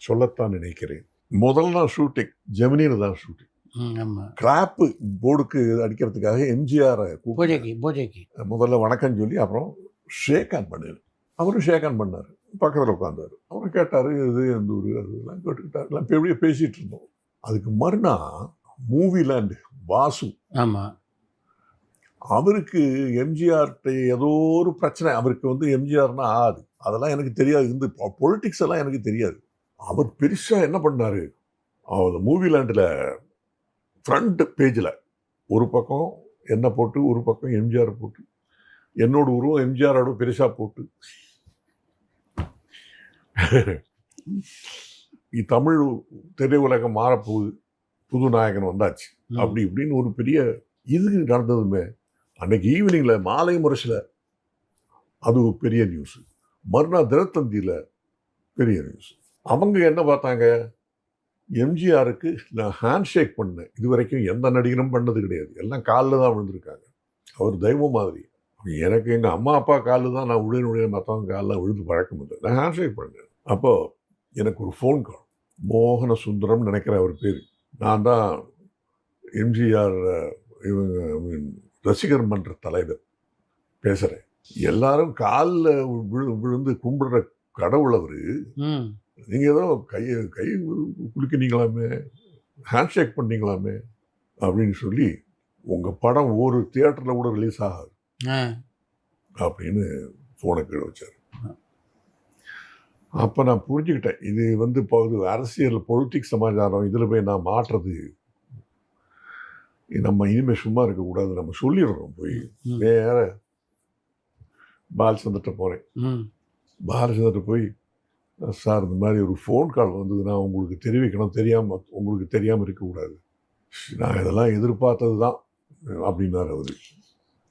சொல்லத்தான் நினைக்கிறேன். முதல் நாள் ஷூட்டிங் ஜெமினியில் தான் ஷூட்டிங். கிராப்பு போர்டுக்கு அடிக்கிறதுக்காக எம்ஜிஆர் பூஜைக்கு முதல்ல வணக்கம் சொல்லி அப்புறம் ஷேக் ஆன் பண்ணார். அவரும் ஷேக் ஆன் பண்ணார். பக்கத்தில் உட்காந்தார். அவரும் கேட்டார், இது எந்த ஊர் அதெல்லாம் கேட்டுக்கிட்டார். எல்லாம் எப்படியே பேசிகிட்டு இருந்தோம். அதுக்கு மறுநாள் மூவிலேண்டு வாசு, ஆமாம், அவருக்கு எம்ஜிஆர்கிட்ட ஏதோ ஒரு பிரச்சனை. அவருக்கு வந்து எம்ஜிஆர்னா ஆது, அதெல்லாம் எனக்கு தெரியாது. இந்த பொலிட்டிக்ஸ் எல்லாம் எனக்கு தெரியாது. அவர் பெருசாக என்ன பண்ணார், அவர் மூவிலேண்டில் ஃப்ரண்ட் பேஜில் ஒரு பக்கம் என்ன போட்டு ஒரு பக்கம் எம்ஜிஆர் போட்டு என்னோட உருவம் எம்ஜிஆரோட பெருசாக போட்டு தமிழ் திரையுலகம் மாறப்போகுது, புது நாயகன் வந்தாச்சு அப்படி இப்படின்னு ஒரு பெரிய இது நடந்ததுமே. அன்னைக்கு ஈவினிங்கில் மாலை முரசில் அது ஒரு பெரிய நியூஸு. மறுநாள் தினத்தந்தியில் பெரிய நியூஸ். அவங்க என்ன பார்த்தாங்க, எம்ஜிஆருக்கு நான் ஹேண்ட் ஷேக் பண்ணேன். இது வரைக்கும் எந்த நடிகரும் பண்ணது கிடையாது. எல்லாம் காலில் தான் விழுந்திருக்காங்க. அவர் தெய்வம் மாதிரி. எனக்கு எங்கள் அம்மா அப்பா காலில் தான் நான் உடைய மற்றவங்க காலில் விழுந்து பழக்கம் இல்லை. நான் ஹேண்ட் ஷேக் பண்ணேன். அப்போது எனக்கு ஒரு ஃபோன் கால். மோகன சுந்தரம் நினைக்கிற அவர் பேர். நான் தான் எம்ஜிஆர் இவங்க ரசிகர் மன்ற தலைவர் பேசுகிறேன். எல்லாரும் காலில் விழுந்து கும்பிடுற கடவுள் அவர். நீங்கள் ஏதோ கை குலுக்கினீங்களாமே, ஹேண்ட் ஷேக் பண்ணீங்களாமே அப்படின்னு சொல்லி உங்கள் படம் ஒரு தியேட்டரில் கூட ரிலீஸ் ஆகாது அப்படின்னு ஃபோனை கீழே வச்சார். அப்போ நான் புரிஞ்சுக்கிட்டேன், இது வந்து இப்போ அரசியல் பொலிட்டிக்ஸ் சமாச்சாரம், இதில் போய் நான் மாற்றுறது நம்ம இனிமேல் சும்மா இருக்கக்கூடாது. நம்ம சொல்லிடுறோம். போய் வேற பாலச்சந்திரட்ட போகிறேன். பாலச்சந்திரட்ட போய், சார் இந்த மாதிரி ஒரு ஃபோன் கால் வந்ததுன்னா உங்களுக்கு தெரிவிக்கணும், உங்களுக்கு தெரியாமல் இருக்கக்கூடாது, நான் இதெல்லாம் எதிர்பார்த்தது தான் அப்படின்னார் அவர்.